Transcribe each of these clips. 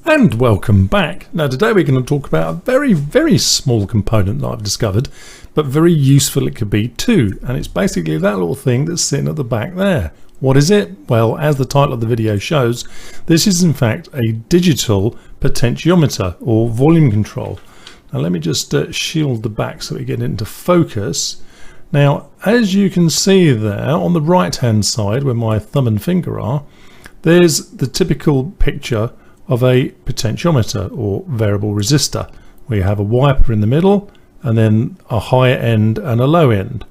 And welcome back. Now today we're going to talk about a very small component that I've discovered, but very useful it could be too. And it's basically that little thing that's sitting at the back there. What is it? Well, as the title of the video shows, this is in fact a digital potentiometer or volume control. Now let me just shield the back so we get into focus. Now as you can see there on the right hand side where my thumb and finger are, there's the typical picture of a potentiometer or variable resistor, where you have a wiper in the middle and then a high end and a low end.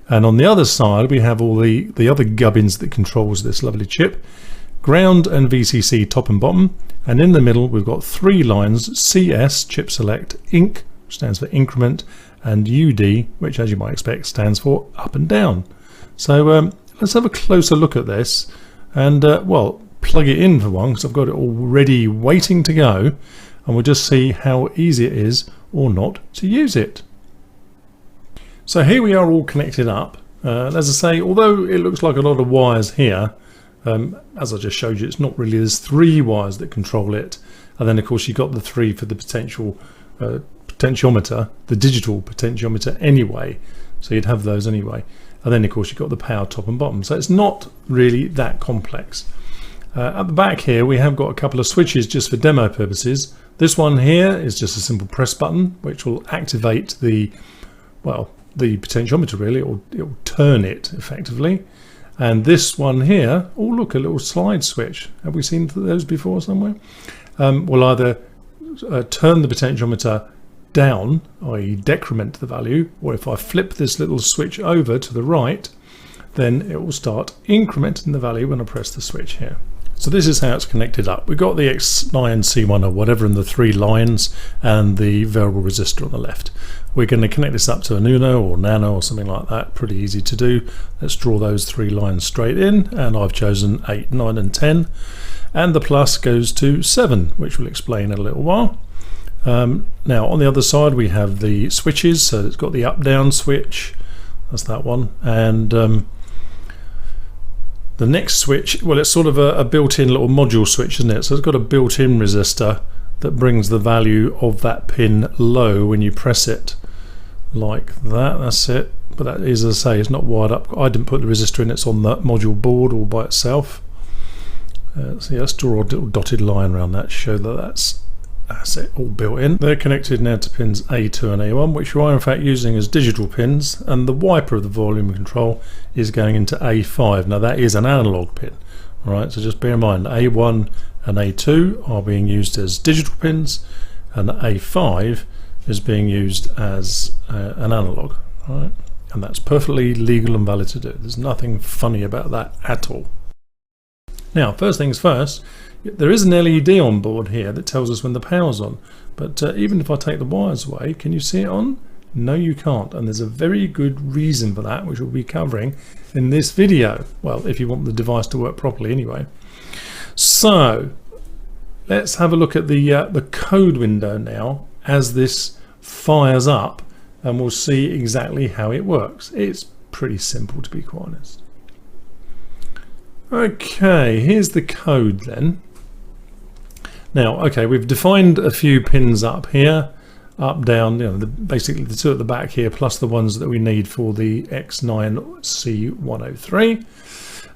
And on the other side we have all the other gubbins that controls this lovely chip, ground and VCC top and bottom, and in the middle we've got three lines: CS, chip select, INC, which stands for increment, and UD, which as you might expect stands for up and down. So let's have a closer look at this and well, plug it in for one, because I've got it already waiting to go, and we'll just see how easy it is or not to use it. So here we are all connected up. As I say, although it looks like a lot of wires here, as I just showed you, it's not really. There's three wires that control it, and then of course you've got the three for the potentiometer, the digital potentiometer anyway, so you'd have those anyway, and then of course you've got the power top and bottom, so it's not really that complex. At the back here we have got a couple of switches just for demo purposes. This one here is just a simple press button which will activate the potentiometer really, or it will turn it effectively. And this one here, oh look, a little slide switch. Have we seen those before somewhere? Will either turn the potentiometer down, i.e. decrement the value, or if I flip this little switch over to the right, then it will start incrementing the value when I press the switch here. So this is how it's connected up. We've got the X9C1 or whatever in the three lines and the variable resistor on the left. We're going to connect this up to an Uno or Nano or something like that. Pretty easy to do. Let's draw those three lines straight in, and I've chosen 8, 9 and 10, and the plus goes to 7, which we'll explain in a little while. Now on the other side we have the switches, so it's got the up down switch, that's that one, and the next switch, well, it's sort of a built-in little module switch, isn't it? So it's got a built-in resistor that brings the value of that pin low when you press it like that. That's it. But that is, as I say, it's not wired up. I didn't put the resistor in, it's on the module board all by itself. So yeah, let's draw a little dotted line around that to show that that's it, all built in. They're connected now to pins A2 and A1, which we are in fact using as digital pins, and the wiper of the volume control is going into A5. Now that is an analog pin, alright, so just bear in mind A1 and A2 are being used as digital pins, and A5 is being used as an analog, alright, and that's perfectly legal and valid to do. There's nothing funny about that at all. Now first things first, there is an LED on board here that tells us when the power's on, but even if I take the wires away, can you see it on? No, you can't, and there's a very good reason for that, which we'll be covering in this video. Well, if you want the device to work properly anyway. So let's have a look at the code window now as this fires up, and we'll see exactly how it works. It's pretty simple, to be quite honest. Okay, here's the code then. Now, okay, we've defined a few pins up here, up, down, you know, basically the two at the back here, plus the ones that we need for the X9C103.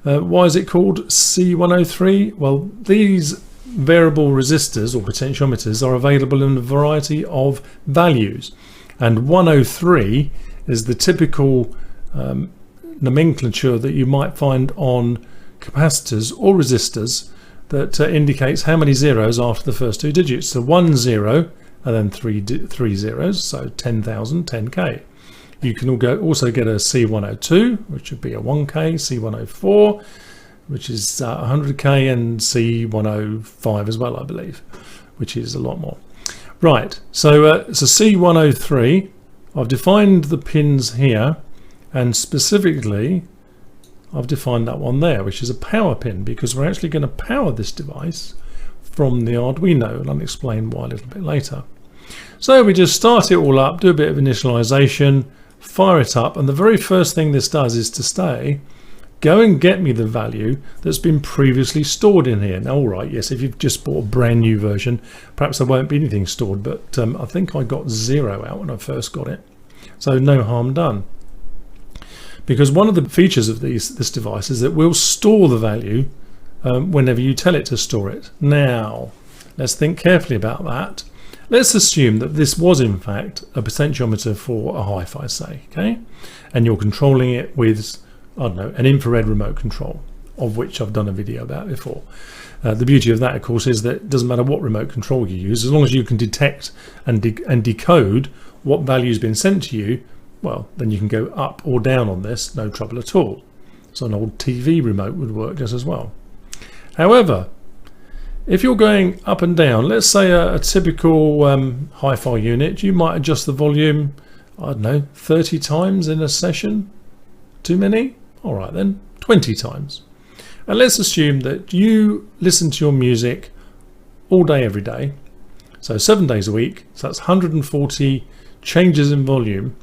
Why is it called C103? Well, these variable resistors or potentiometers are available in a variety of values, and 103 is the typical nomenclature that you might find on capacitors or resistors that indicates how many zeros after the first two digits. So 1 0 and then three zeros, so 10,000, 10k. You can also get a C102, which would be a 1k, C104, which is 100k, and C105 as well, I believe, which is a lot more. Right, so it's a C103. I've defined the pins here, and specifically I've defined that one there, which is a power pin, because we're actually going to power this device from the Arduino, and I'll explain why a little bit later. So we just start it all up, do a bit of initialization, fire it up, and the very first thing this does is to say go and get me the value that's been previously stored in here. Now, all right, yes, if you've just bought a brand new version, perhaps there won't be anything stored, but I think I got 0 out when I first got it. So no harm done. Because one of the features of this device is that we'll store the value whenever you tell it to store it. Now, let's think carefully about that. Let's assume that this was in fact a potentiometer for a hi-fi, say, okay? And you're controlling it with, I don't know, an infrared remote control, of which I've done a video about before. The beauty of that, of course, is that it doesn't matter what remote control you use, as long as you can detect and decode what value's been sent to you, well, then you can go up or down on this, no trouble at all. So an old TV remote would work just as well. However, if you're going up and down, let's say a typical hi-fi unit, you might adjust the volume, I don't know, 30 times in a session. Too many? All right then, 20 times. And let's assume that you listen to your music all day, every day. So 7 days a week, so that's 140 changes in volume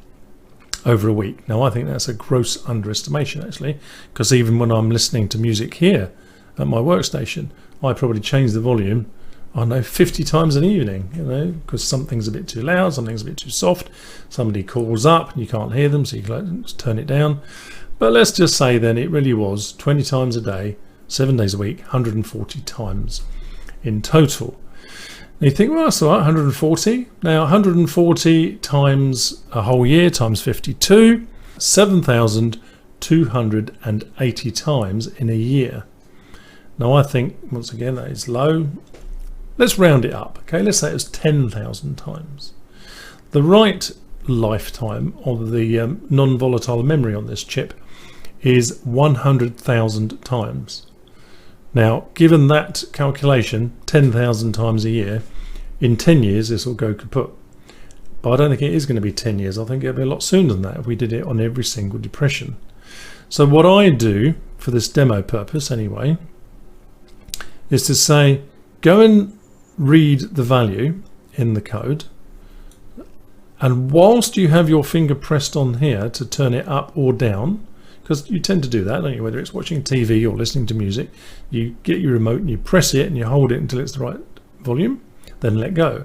over a week. Now I think that's a gross underestimation actually, because even when I'm listening to music here at my workstation, I probably change the volume, I don't know, 50 times an evening, you know, because something's a bit too loud, something's a bit too soft, somebody calls up and you can't hear them, so you can turn it down. But let's just say then it really was 20 times a day, 7 days a week, 140 times in total. And you think, well, that's all right, 140. Now 140 times a whole year times 52, 7,280 times in a year. Now I think, once again, that is low. Let's round it up, okay? Let's say it was 10,000 times. The right lifetime of the non-volatile memory on this chip is 100,000 times. Now, given that calculation, 10,000 times a year, in 10 years this will go kaput. But I don't think it is going to be 10 years. I think it'll be a lot sooner than that if we did it on every single depression. So what I do, for this demo purpose anyway, is to say, go and read the value in the code, and whilst you have your finger pressed on here to turn it up or down, because you tend to do that, don't you? Whether it's watching TV or listening to music, you get your remote and you press it and you hold it until it's the right volume, then let go.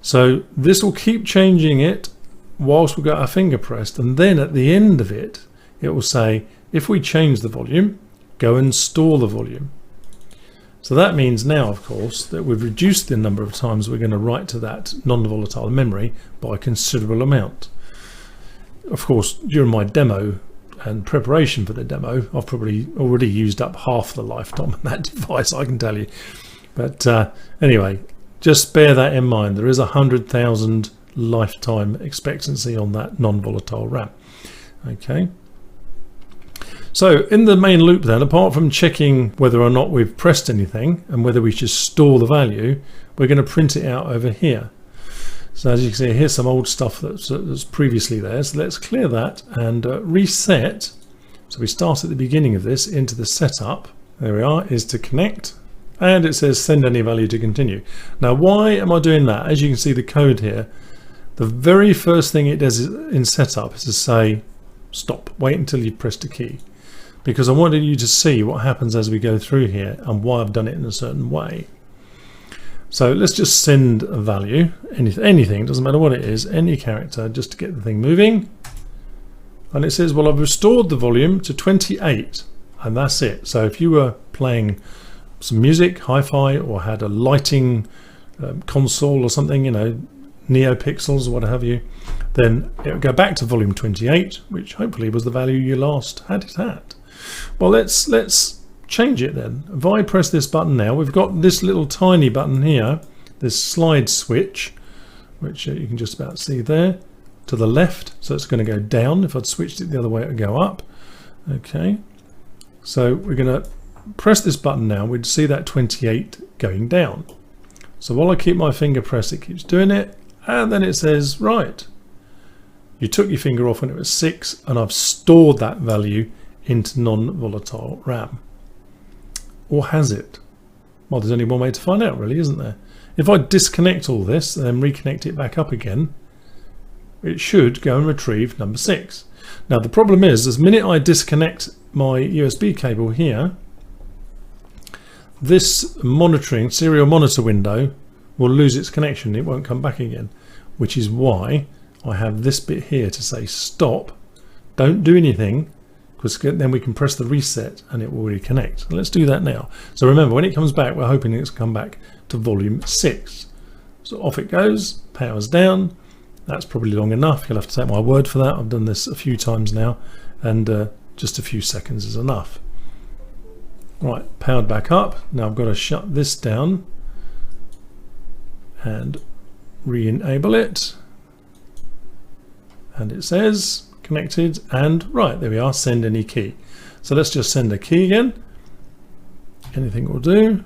So this will keep changing it whilst we've got our finger pressed, and then at the end of it, it will say, if we change the volume, go and store the volume. So that means now, of course, that we've reduced the number of times we're going to write to that non-volatile memory by a considerable amount. Of course, during my demo and preparation for the demo, I've probably already used up half the lifetime of that device, I can tell you. But anyway, just bear that in mind. There is 100,000 lifetime expectancy on that non-volatile RAM. Okay. So in the main loop then, apart from checking whether or not we've pressed anything and whether we should store the value, we're going to print it out over here. So as you can see, here's some old stuff that's previously there. So let's clear that and reset. So we start at the beginning of this into the setup. There we are, is to connect. And it says send any value to continue. Now why am I doing that? As you can see the code here, the very first thing it does in setup is to say stop, wait until you've pressed a key. Because I wanted you to see what happens as we go through here and why I've done it in a certain way. So let's just send a value, anything, doesn't matter what it is, any character, just to get the thing moving. And it says, well, I've restored the volume to 28, and that's it. So if you were playing some music, hi-fi, or had a lighting console or something, you know, NeoPixels or what have you, then it would go back to volume 28, which hopefully was the value you last had it at. Well, let's change it then. If I press this button now, we've got this little tiny button here, this slide switch, which you can just about see there, to the left. So it's going to go down. If I'd switched it the other way, it would go up. Okay. So we're going to press this button now. We'd see that 28 going down. So while I keep my finger pressed, it keeps doing it. And then it says, right, you took your finger off when it was 6, and I've stored that value into non-volatile RAM. Or has it? Well, there's only one way to find out, really, isn't there? If I disconnect all this and then reconnect it back up again, it should go and retrieve number 6. Now the problem is, the minute I disconnect my USB cable here, this monitoring serial monitor window will lose its connection. It won't come back again, which is why I have this bit here to say stop, don't do anything, because then we can press the reset and it will reconnect. So let's do that now. So remember, when it comes back, we're hoping it's come back to volume 6. So off it goes, power's down. That's probably long enough. You'll have to take my word for that. I've done this a few times now, and just a few seconds is enough. Right, powered back up. Now I've got to shut this down and re-enable it. And it says connected, and right, there we are, send any key. So let's just send a key again. Anything will do.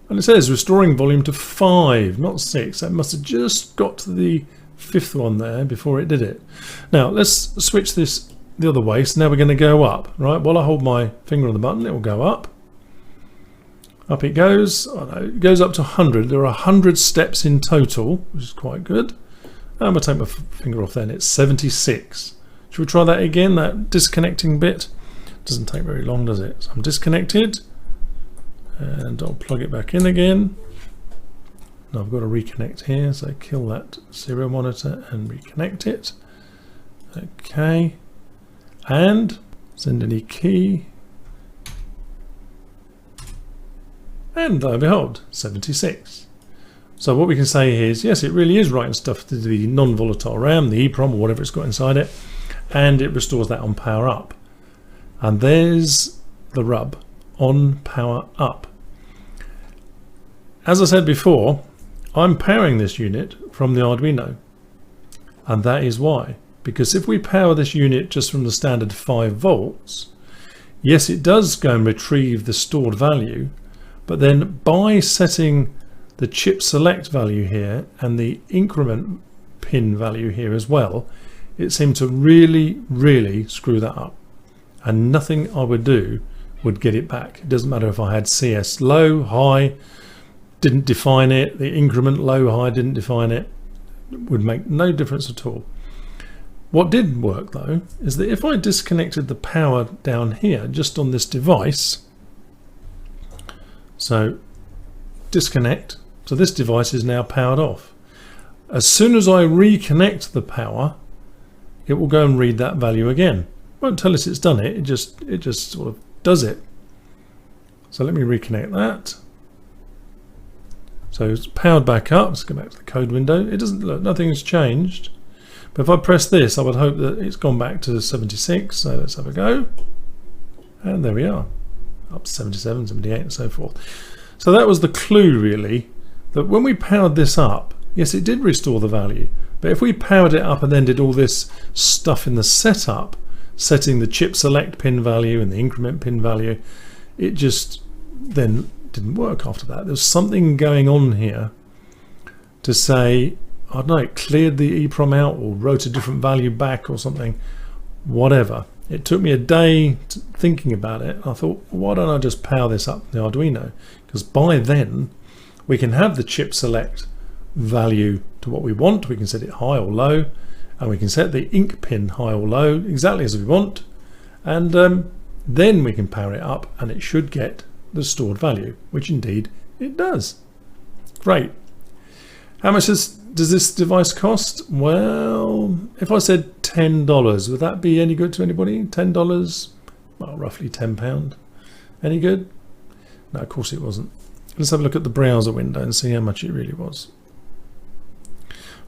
And it says restoring volume to 5, not 6. That must have just got to the 5th one there before it did it. Now let's switch this the other way. So now we're going to go up, right? While I hold my finger on the button, it will go up. Up it goes. Oh no, it goes up to 100. There are 100 steps in total, which is quite good. I'm going to take my finger off then. It's 76. Should we try that again? That disconnecting bit doesn't take very long, does it? So I'm disconnected. And I'll plug it back in again. Now I've got to reconnect here, so kill that serial monitor and reconnect it. Okay, and send any key. And lo and behold, 76. So what we can say here is, yes, it really is writing stuff to the non-volatile RAM, the EEPROM or whatever it's got inside it, and it restores that on power up. And there's the rub, on power up. As I said before, I'm powering this unit from the Arduino, and that is why. Because if we power this unit just from the standard 5 volts, yes, it does go and retrieve the stored value, but then by setting the chip select value here and the increment pin value here as well, it seemed to really screw that up, and nothing I would do would get it back. It doesn't matter if I had CS low, high, didn't define it, the increment low, high, didn't define it, would make no difference at all. What did work though is that if I disconnected the power down here just on this device, so disconnect, so this device is now powered off. As soon as I reconnect the power, it will go and read that value again. It won't tell us it's done it, it just sort of does it. So let me reconnect that. So it's powered back up. Let's go back to the code window. It doesn't look, nothing's changed. But if I press this, I would hope that it's gone back to 76. So let's have a go. And there we are. Up to 77, 78 and so forth. So that was the clue really, that when we powered this up, yes, it did restore the value. But if we powered it up and then did all this stuff in the setup, setting the chip select pin value and the increment pin value, it just then didn't work after that. There's something going on here to say, I don't know, it cleared the EEPROM out or wrote a different value back or something, whatever. It took me a day thinking about it. I thought, why don't I just power this up in the Arduino? Because by then we can have the chip select value to what we want. We can set it high or low, and we can set the ink pin high or low exactly as we want, and then we can power it up and it should get the stored value, which indeed it does. Great. How much does this device cost? Well, if I said $10, would that be any good to anybody? $10? Well, roughly £10. Any good? No, of course it wasn't. Let's have a look at the browser window and see how much it really was.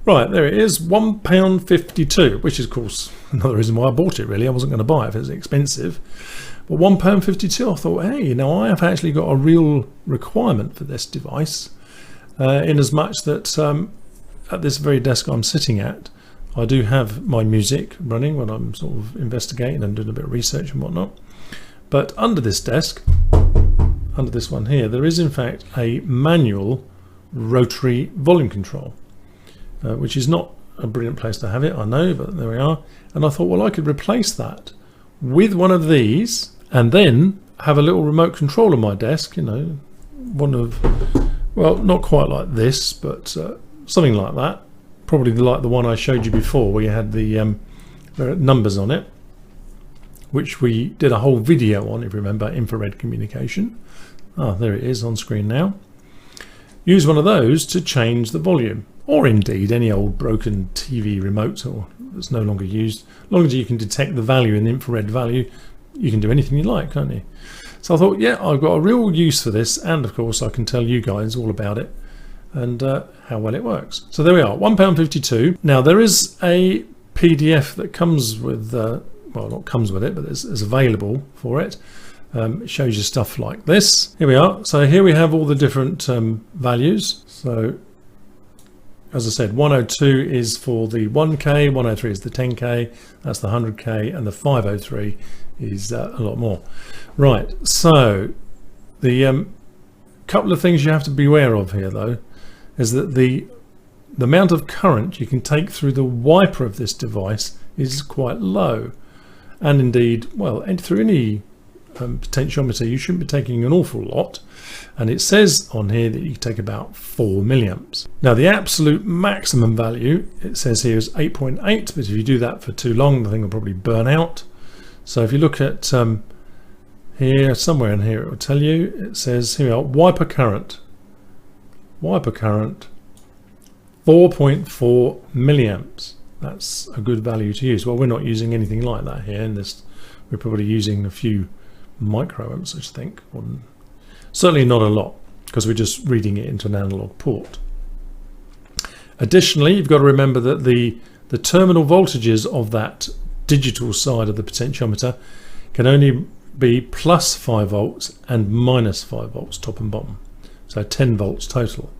Right, there it is, £1.52, which is of course another reason why I bought it really. I wasn't going to buy it if it was expensive. But £1.52, I thought, hey, now I have actually got a real requirement for this device, in as much that at this very desk I'm sitting at, I do have my music running when I'm sort of investigating and doing a bit of research and whatnot. But under this desk, under this one here, there is in fact a manual rotary volume control. Which is not a brilliant place to have it, I know, but there we are. And I thought, well, I could replace that with one of these and then have a little remote control on my desk, you know, one of, well, not quite like this, but something like that. Probably like the one I showed you before, where you had the numbers on it, which we did a whole video on, if you remember, infrared communication. Ah, there it is on screen now. Use one of those to change the volume, or indeed any old broken TV remote or that's no longer used. As long as you can detect the value in the infrared value, you can do anything you like, can't you? So I thought, yeah, I've got a real use for this, and of course I can tell you guys all about it and how well it works. So there we are, £1.52. Now there is a PDF that comes with, well, not comes with it, but is available for it. It shows you stuff like this. Here we are. So here we have all the different values. So as I said, 102 is for the 1K, 103 is the 10K, that's the 100K, and the 503 is a lot more. Right, so the couple of things you have to be aware of here though is that the amount of current you can take through the wiper of this device is quite low, and indeed, well, through any potentiometer you shouldn't be taking an awful lot, and it says on here that you take about 4 milliamps. Now the absolute maximum value, it says here, is 8.8, but if you do that for too long the thing will probably burn out. So if you look at here, somewhere in here it will tell you, it says here, wiper current 4.4 milliamps. That's a good value to use. Well, we're not using anything like that here in this. We're probably using a few microamps, I think, or certainly not a lot, because we're just reading it into an analog port. Additionally, you've got to remember that the terminal voltages of that digital side of the potentiometer can only be plus 5 volts and minus 5 volts top and bottom, so 10 volts total,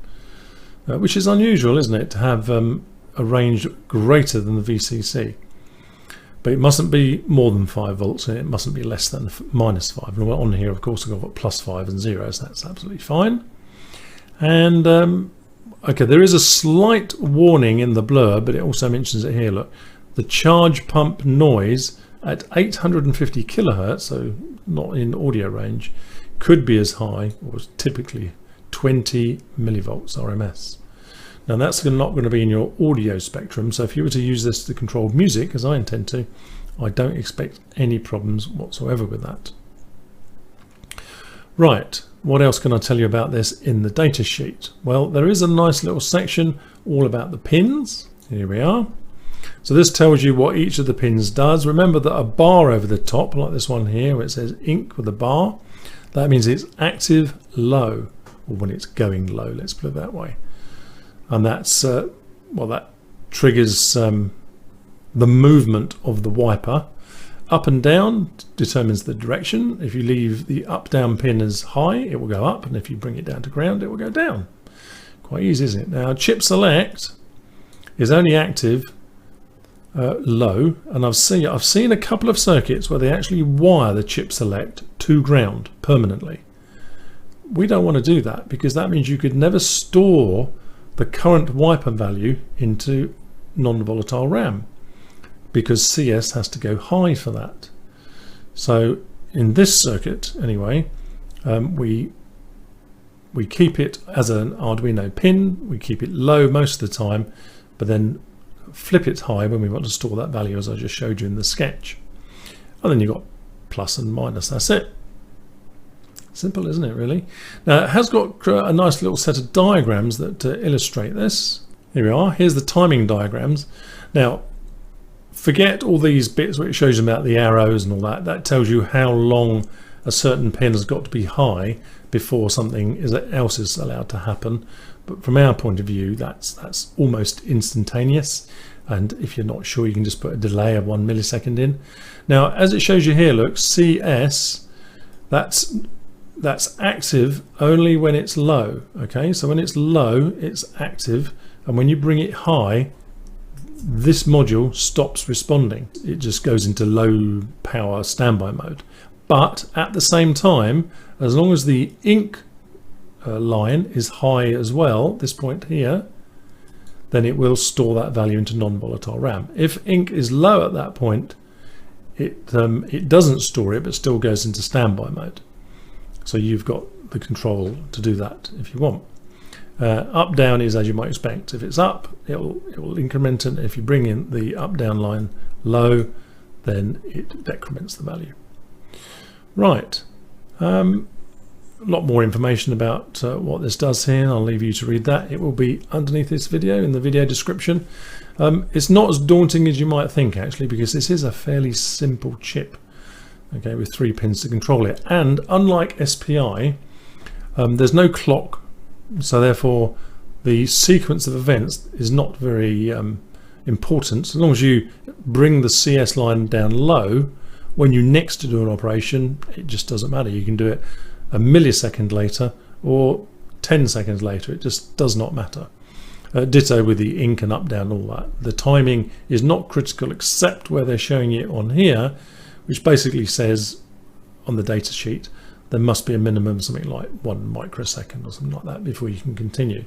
which is unusual, isn't it, to have a range greater than the VCC. But it mustn't be more than 5 volts, and it mustn't be less than minus 5. And on here, of course, I've got plus 5 and 0, so that's absolutely fine. And okay, there is a slight warning in the blur, but it also mentions it here. Look, the charge pump noise at 850 kilohertz, so not in audio range, could be as high, or typically 20 millivolts RMS. Now that's not going to be in your audio spectrum, so if you were to use this to control music, as I intend to, I don't expect any problems whatsoever with that. Right, what else can I tell you about this in the data sheet? Well, there is a nice little section all about the pins. Here we are. So this tells you what each of the pins does. Remember that a bar over the top, like this one here, where it says ink with a bar, that means it's active low, or when it's going low, let's put it that way. And that's well, that triggers the movement of the wiper. Up and down determines the direction. If you leave the up down pin as high, it will go up, and if you bring it down to ground, it will go down. Quite easy, isn't it? Now chip select is only active low, and I've seen a couple of circuits where they actually wire the chip select to ground permanently. We don't want to do that, because that means you could never store the current wiper value into non-volatile RAM, because CS has to go high for that. So in this circuit anyway, we keep it as an Arduino pin, we keep it low most of the time, but then flip it high when we want to store that value, as I just showed you in the sketch. And then you've got plus and minus, that's it. Simple, isn't it, really? Now it has got a nice little set of diagrams that illustrate this. Here we are. Here's the timing diagrams. Now forget all these bits where it shows you about the arrows and all that. That tells you how long a certain pin has got to be high before something else is allowed to happen. But from our point of view, that's almost instantaneous. And if you're not sure, you can just put a delay of 1 millisecond in. Now, as it shows you here, look, CS, that's active only when it's low. Okay, so when it's low, it's active, and when you bring it high, this module stops responding. It just goes into low power standby mode. But at the same time, as long as the ink line is high as well, this point here, then it will store that value into non-volatile RAM. If ink is low at that point, it doesn't store it, but still goes into standby mode. So you've got the control to do that if you want. Up down is as you might expect. If it's up, it will increment, and if you bring in the up down line low, then it decrements the value. Right. A lot more information about what this does here. I'll leave you to read that. It will be underneath this video in the video description. It's not as daunting as you might think, actually, because this is a fairly simple chip, okay, with 3 pins to control it. And unlike SPI, there's no clock, so therefore the sequence of events is not very important. As long as you bring the CS line down low, when you next to do an operation, it just doesn't matter. You can do it a millisecond later or 10 seconds later. It just does not matter. Ditto with the ink and up down, all that. The timing is not critical except where they're showing it on here, which basically says on the data sheet there must be a minimum something like 1 microsecond or something like that before you can continue.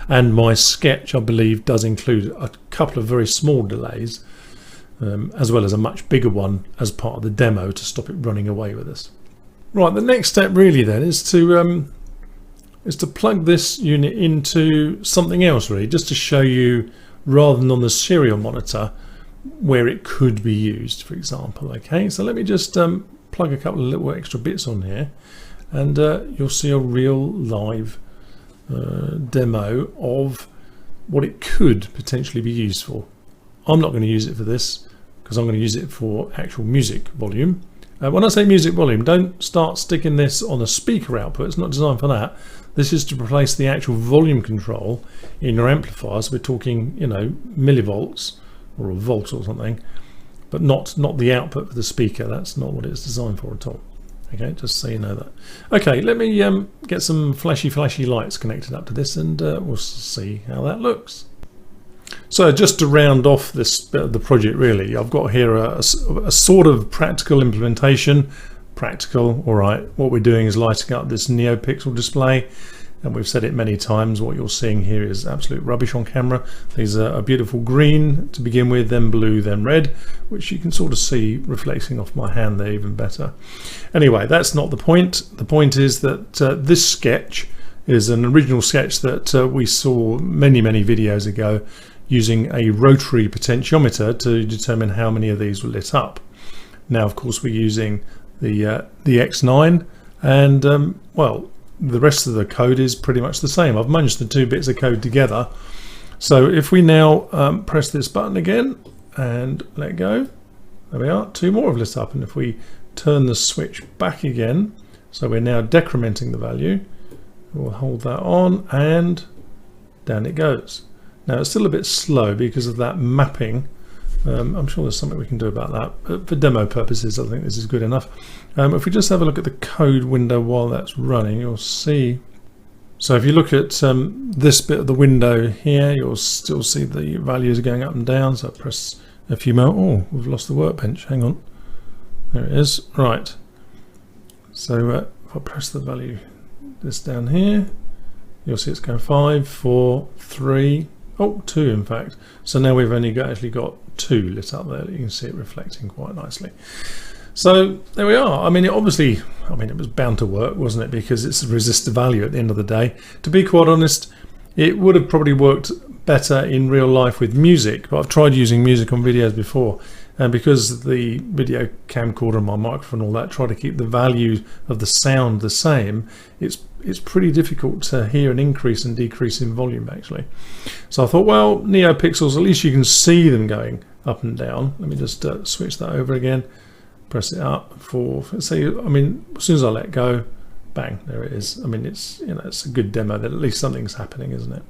And my sketch, I believe, does include a couple of very small delays, as well as a much bigger one as part of the demo to stop it running away with us. Right, the next step really then is to plug this unit into something else, really, just to show you, rather than on the serial monitor, where it could be used, for example. Okay, so let me just plug a couple of little extra bits on here, and you'll see a real live demo of what it could potentially be used for. I'm not going to use it for this because I'm going to use it for actual music volume. When I say music volume, don't start sticking this on a speaker output. It's not designed for that. This is to replace the actual volume control in your amplifiers. We're talking, you know, millivolts or a volt or something, but not the output for the speaker. That's not what it's designed for at all. Okay, just so you know that. Okay, let me get some flashy lights connected up to this, and we'll see how that looks. So just to round off this bit of the project, really, I've got here a sort of practical implementation. Practical, all right. What we're doing is lighting up this NeoPixel display, and we've said it many times. What you're seeing here is absolute rubbish on camera. These are a beautiful green to begin with, then blue, then red, which you can sort of see reflecting off my hand there even better. Anyway, that's not the point. The point is that this sketch is an original sketch that we saw many videos ago, using a rotary potentiometer to determine how many of these were lit up. Now, of course, we're using the X9, and well, the rest of the code is pretty much the same. I've munched the 2 bits of code together. So if we now press this button again and let go, there we are, 2 more have lit up. And if we turn the switch back again, so we're now decrementing the value, we'll hold that on and down it goes. Now it's still a bit slow because of that mapping. I'm sure there's something we can do about that, but for demo purposes I think this is good enough. If we just have a look at the code window while that's running, you'll see. So if you look at this bit of the window here, you'll still see the values going up and down. So I press a few more. Oh, we've lost the workbench. Hang on. There it is. Right. So if I press the value, this down here, you'll see it's going 5, 4, 3. Oh, 2 in fact. So now we've only actually got 2 lit up there. You can see it reflecting quite nicely. So there we are. I mean, it obviously, it was bound to work, wasn't it? Because it's a resistor value at the end of the day. To be quite honest, it would have probably worked better in real life with music, but I've tried using music on videos before, and because the video camcorder and my microphone and all that try to keep the value of the sound the same, it's pretty difficult to hear an increase and decrease in volume actually. So I thought, well, NeoPixels, at least you can see them going up and down. Let me just switch that over again, press it up for, say, as soon as I let go, bang, there it is. It's, it's a good demo that at least something's happening, isn't it?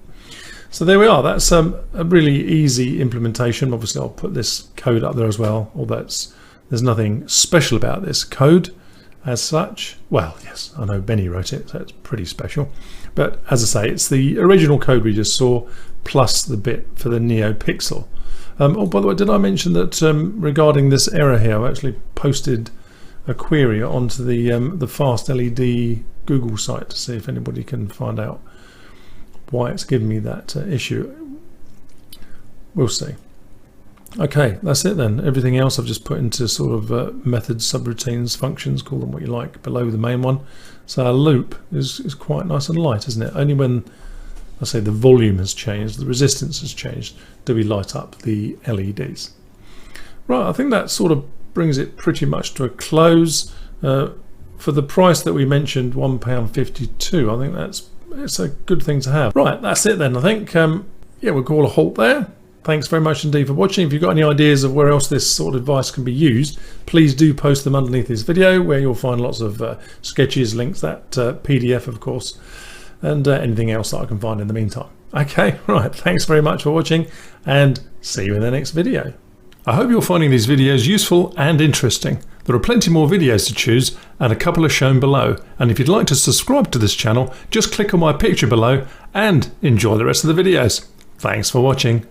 So there we are. That's a really easy implementation. Obviously I'll put this code up there as well, although there's nothing special about this code as such. Well, yes, I know Benny wrote it, so it's pretty special, but as I say, it's the original code we just saw plus the bit for the NeoPixel. Oh, by the way, did I mention that regarding this error here, I actually posted a query onto the Fast LED Google site to see if anybody can find out why it's giving me that issue. We'll see. Okay, that's it then. Everything else I've just put into sort of methods, subroutines, functions, call them what you like, below the main one. So our loop is quite nice and light, isn't it? Only when I say the volume has changed, the resistance has changed. Do we light up the LEDs? Right, I think that sort of brings it pretty much to a close. For the price that we mentioned, £1.52, I think it's a good thing to have. Right, that's it then. I think, yeah, we'll call a halt there. Thanks very much indeed for watching. If you've got any ideas of where else this sort of device can be used, please do post them underneath this video, where you'll find lots of sketches, links, that PDF of course, and anything else that I can find in the meantime. Okay, right, thanks very much for watching, and see you in the next video. I hope you're finding these videos useful and interesting. There are plenty more videos to choose, and a couple are shown below. And if you'd like to subscribe to this channel, just click on my picture below and enjoy the rest of the videos. Thanks for watching.